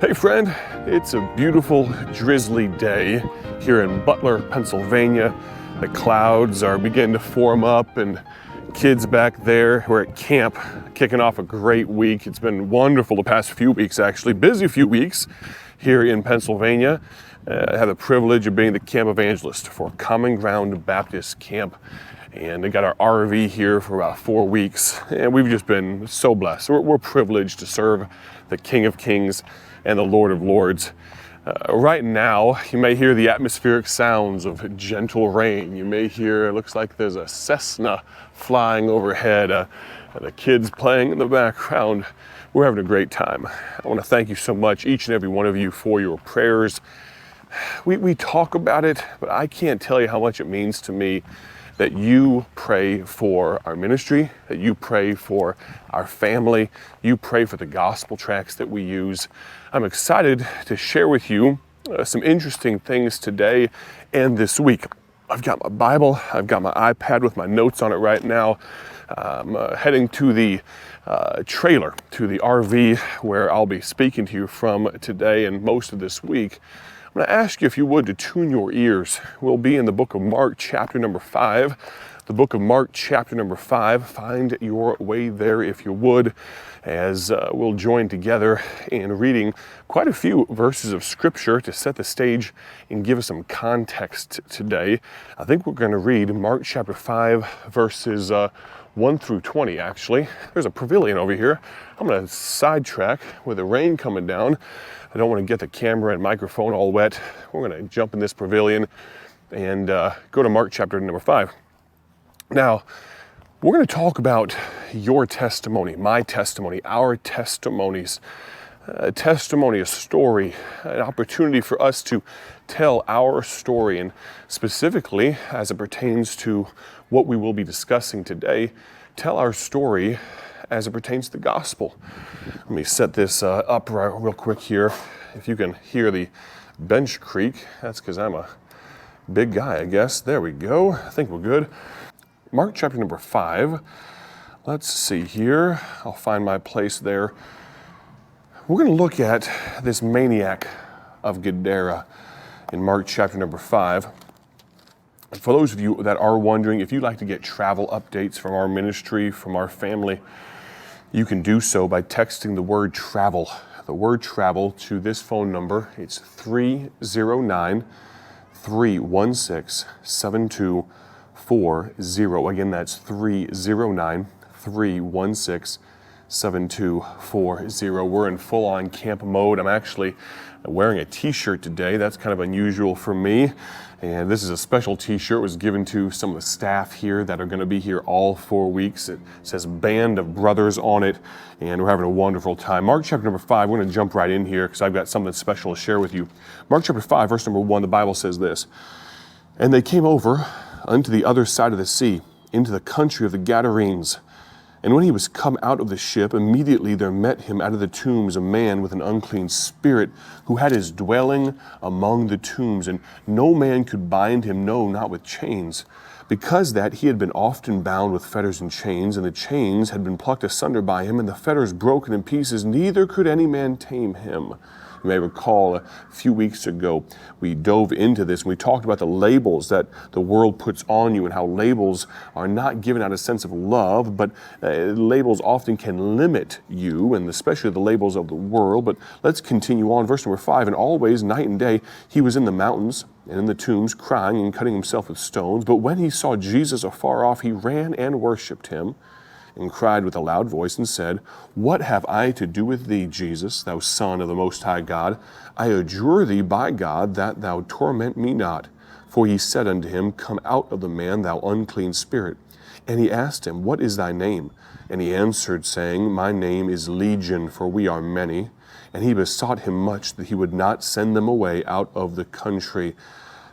Hey friend, it's a beautiful, drizzly day here in Butler, Pennsylvania. The clouds are beginning to form up and kids back there, we're at camp, kicking off a great week. It's been wonderful the past few weeks actually, busy few weeks here in Pennsylvania. I have the privilege of being the camp evangelist for Common Ground Baptist Camp. And I got our RV here for about 4 weeks, and we've just been so blessed. We're privileged to serve the King of Kings and the Lord of Lords. Right now, you may hear the atmospheric sounds of gentle rain. You may hear, it looks like there's a Cessna flying overhead, the kids playing in the background. We're having a great time. I want to thank you so much, each and every one of you, for your prayers. We talk about it, but I can't tell you how much it means to me that you pray for our ministry, that you pray for our family, you pray for the gospel tracts that we use. I'm excited to share with you some interesting things today and this week. I've got my Bible, I've got my iPad with my notes on it right now. I'm heading to the trailer, to the RV where I'll be speaking to you from today and most of this week. I'm going to ask you, if you would, to tune your ears. We'll be in the book of Mark, chapter number 5. The book of Mark, chapter number 5. Find your way there, if you would, as we'll join together in reading quite a few verses of Scripture to set the stage and give us some context today. I think we're going to read Mark, chapter 5, verses 1 through 20, actually. There's a pavilion over here. I'm going to sidetrack with the rain coming down. I don't want to get the camera and microphone all wet. We're going to jump in this pavilion and go to Mark chapter number 5. Now, we're going to talk about your testimony, my testimony, our testimonies. A testimony, a story, an opportunity for us to tell our story, and specifically as it pertains to what we will be discussing today, tell our story as it pertains to the gospel. Let me set this up real quick here. If you can hear the bench creak, that's because I'm a big guy, I guess. There we go. I think we're good. Mark chapter number 5. Let's see here. I'll find my place there. We're going to look at this maniac of Gadara in Mark chapter number 5. And for those of you that are wondering, if you'd like to get travel updates from our ministry, from our family, you can do so by texting the word travel to this phone number. It's 309-316-7240. Again, that's 309-316-7240. We're in full-on camp mode. I'm actually wearing a t-shirt today. That's kind of unusual for me. And this is a special t-shirt. It was given to some of the staff here that are going to be here all 4 weeks. It says Band of Brothers on it, and we're having a wonderful time. Mark chapter number 5, we're going to jump right in here because I've got something special to share with you. Mark chapter 5, verse number 1, the Bible says this: "And they came over unto the other side of the sea, into the country of the Gadarenes. And when he was come out of the ship, immediately there met him out of the tombs a man with an unclean spirit, who had his dwelling among the tombs, and no man could bind him, no, not with chains, because that he had been often bound with fetters and chains, and the chains had been plucked asunder by him, and the fetters broken in pieces, neither could any man tame him." You may recall a few weeks ago we dove into this and we talked about the labels that the world puts on you and how labels are not given out of a sense of love, but labels often can limit you, and especially the labels of the world. But let's continue on. Verse number 5, "And always, night and day, he was in the mountains and in the tombs, crying and cutting himself with stones. But when he saw Jesus afar off, he ran and worshipped him, and cried with a loud voice and said, What have I to do with thee, Jesus, thou Son of the Most High God? I adjure thee by God that thou torment me not. For he said unto him, Come out of the man, thou unclean spirit. And he asked him, What is thy name? And he answered, saying, My name is Legion, for we are many. And he besought him much that he would not send them away out of the country.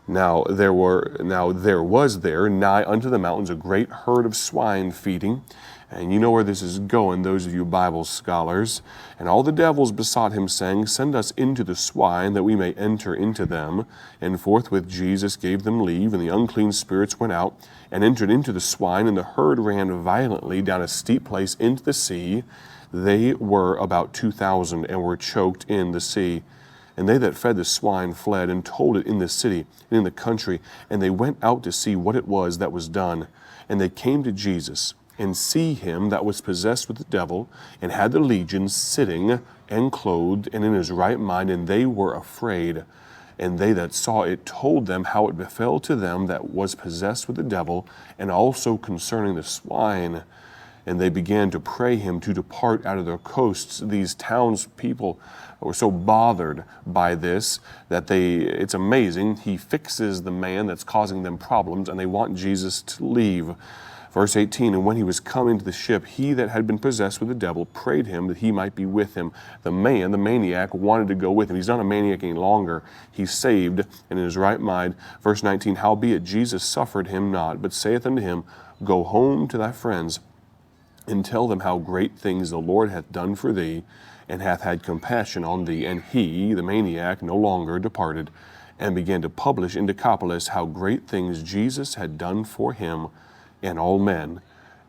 Now there was there nigh unto the mountains a great herd of swine feeding. And you know where this is going, those of you Bible scholars. And all the devils besought him, saying, Send us into the swine, that we may enter into them. And forthwith Jesus gave them leave, and the unclean spirits went out, and entered into the swine, and the herd ran violently down a steep place into the sea, They were about 2,000 and were choked in the sea. And they that fed the swine fled and told it in the city and in the country. And they went out to see what it was that was done. And they came to Jesus, and see him that was possessed with the devil, and had the legion, sitting and clothed and in his right mind, and they were afraid. And they that saw it told them how it befell to them that was possessed with the devil, and also concerning the swine. And they began to pray him to depart out of their coasts. These townspeople were so bothered by this that it's amazing. He fixes the man that's causing them problems, and they want Jesus to leave. Verse 18, and when he was come into the ship, he that had been possessed with the devil prayed him that he might be with him. The man, the maniac, wanted to go with him. He's not a maniac any longer. He's saved and in his right mind. Verse 19, howbeit Jesus suffered him not, but saith unto him, go home to thy friends, and tell them how great things the Lord hath done for thee, and hath had compassion on thee. And he, the maniac, no longer departed, and began to publish in Decapolis how great things Jesus had done for him, and all men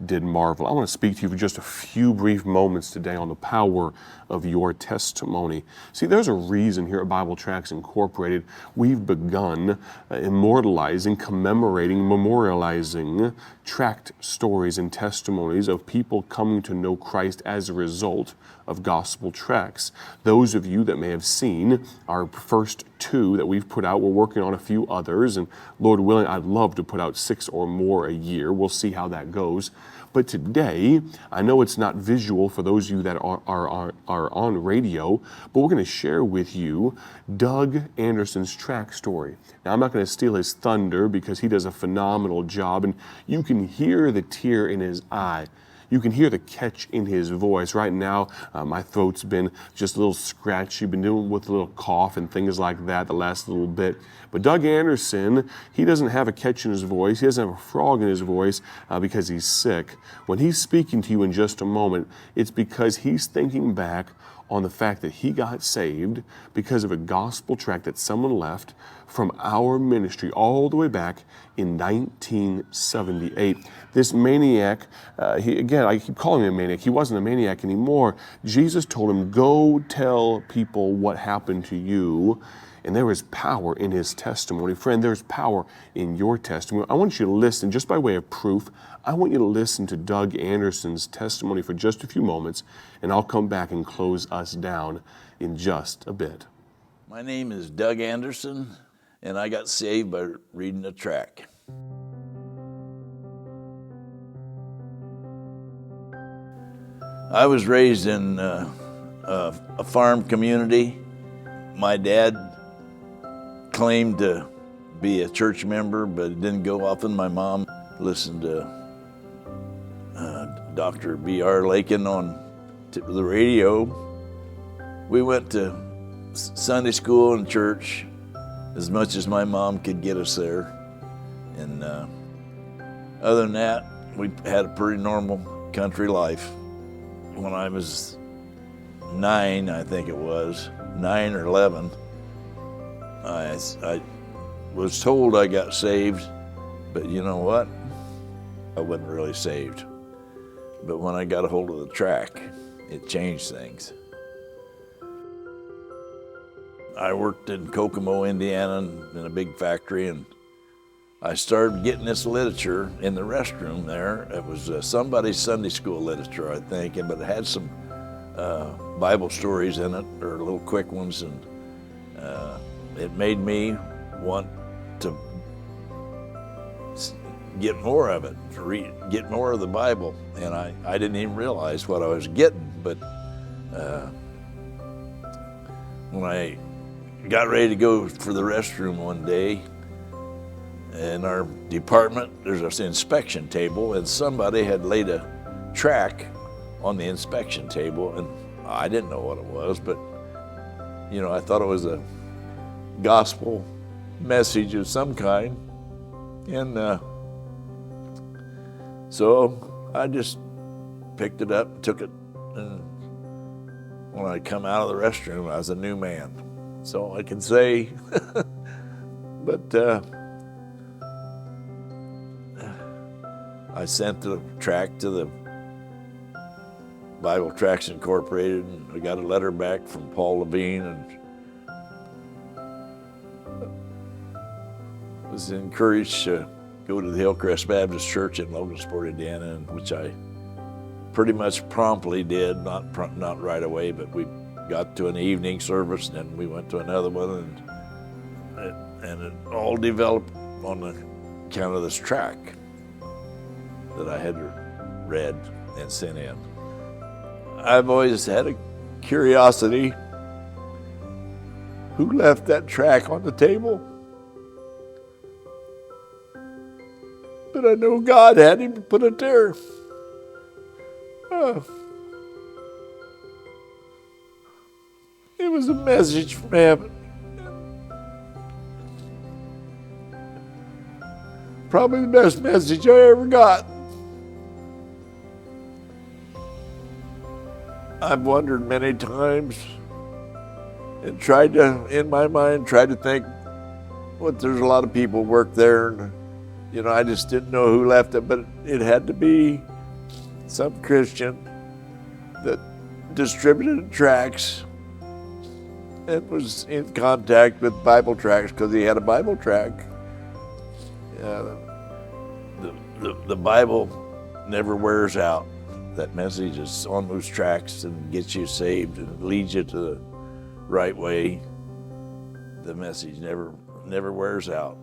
did marvel. I want to speak to you for just a few brief moments today on the power of your testimony. See, there's a reason here at Bible Tracts Incorporated we've begun immortalizing, commemorating, memorializing tract stories and testimonies of people coming to know Christ as a result of gospel tracts. Those of you that may have seen our first two that we've put out, we're working on a few others, and Lord willing, I'd love to put out 6 or more a year. We'll see how that goes. But today, I know it's not visual for those of you that are on radio, but we're going to share with you Doug Anderson's tract story. Now, I'm not going to steal his thunder because he does a phenomenal job, and you can hear the tear in his eye. You can hear the catch in his voice. Right now, my throat's been just a little scratchy, been dealing with a little cough and things like that the last little bit. But Doug Anderson, he doesn't have a catch in his voice. He doesn't have a frog in his voice because he's sick. When he's speaking to you in just a moment, it's because he's thinking back on the fact that he got saved because of a gospel tract that someone left from our ministry all the way back in 1978. This maniac, I keep calling him a maniac. He wasn't a maniac anymore. Jesus told him, go tell people what happened to you. And there is power in his testimony. Friend, there's power in your testimony. I want you to listen, just by way of proof, I want you to listen to Doug Anderson's testimony for just a few moments, and I'll come back and close us down in just a bit. My name is Doug Anderson, and I got saved by reading a tract. I was raised in a farm community. My dad claimed to be a church member, but it didn't go often. My mom listened to Dr. B.R. Lakin on the radio. We went to Sunday school and church as much as my mom could get us there. And other than that, we had a pretty normal country life. When I was 9, I think it was, 9 or 11, I was told I got saved, but you know what? I wasn't really saved. But when I got a hold of the tract, it changed things. I worked in Kokomo, Indiana, in a big factory, and I started getting this literature in the restroom there. It was somebody's Sunday school literature, I think, but it had some Bible stories in it, or little quick ones, and it made me want to get more of it, to get more of the Bible, and I didn't even realize what I was getting, but when I got ready to go for the restroom one day, in our department, there's an inspection table, and somebody had laid a tract on the inspection table, and I didn't know what it was, but you know, I thought it was a gospel message of some kind, and so I just picked it up and took it, and when I come out of the restroom, I was a new man. So I can say, but I sent the tract to the Bible Tracts Incorporated, and I got a letter back from Paul Levine, and was encouraged to go to the Hillcrest Baptist Church in Logansport, Indiana, which I pretty much promptly did, not right away, but we got to an evening service, and then we went to another one, and it all developed on the account of this tract that I had read and sent in. I've always had a curiosity, who left that tract on the table? But I know God had him put it there. It was a message from heaven. Probably the best message I ever got. I've wondered many times and tried to, in my mind, tried to think, well, there's a lot of people work there, and I just didn't know who left it, but it had to be some Christian that distributed tracts and was in contact with Bible tracts because he had a Bible tract. The Bible never wears out. That message is on those tracts and gets you saved and leads you to the right way. The message never wears out.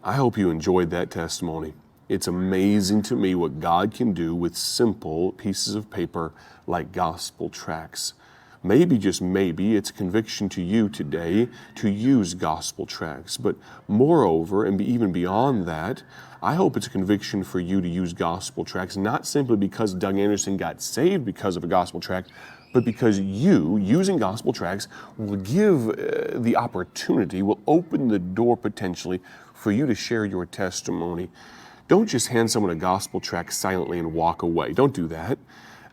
I hope you enjoyed that testimony. It's amazing to me what God can do with simple pieces of paper like gospel tracts. Maybe, just maybe, it's a conviction to you today to use gospel tracts. But moreover, and even beyond that, I hope it's a conviction for you to use gospel tracts, not simply because Doug Anderson got saved because of a gospel tract, but because you, using gospel tracts, will give the opportunity, will open the door potentially for you to share your testimony. Don't just hand someone a gospel tract silently and walk away. Don't do that.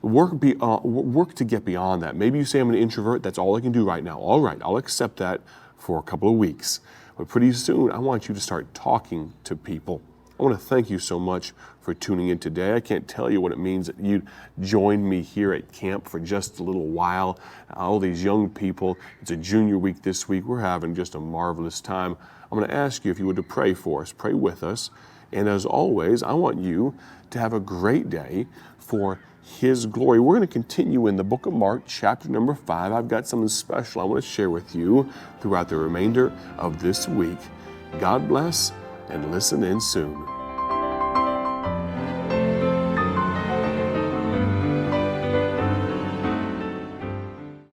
Work to get beyond that. Maybe you say, I'm an introvert, that's all I can do right now. All right, I'll accept that for a couple of weeks. But pretty soon, I want you to start talking to people. I want to thank you so much for tuning in today. I can't tell you what it means that you joined me here at camp for just a little while. All these young people, it's a junior week this week. We're having just a marvelous time. I'm going to ask you if you would to pray for us, pray with us. And as always, I want you to have a great day for His glory. We're going to continue in the book of Mark, chapter number 5. I've got something special I want to share with you throughout the remainder of this week. God bless, and listen in soon.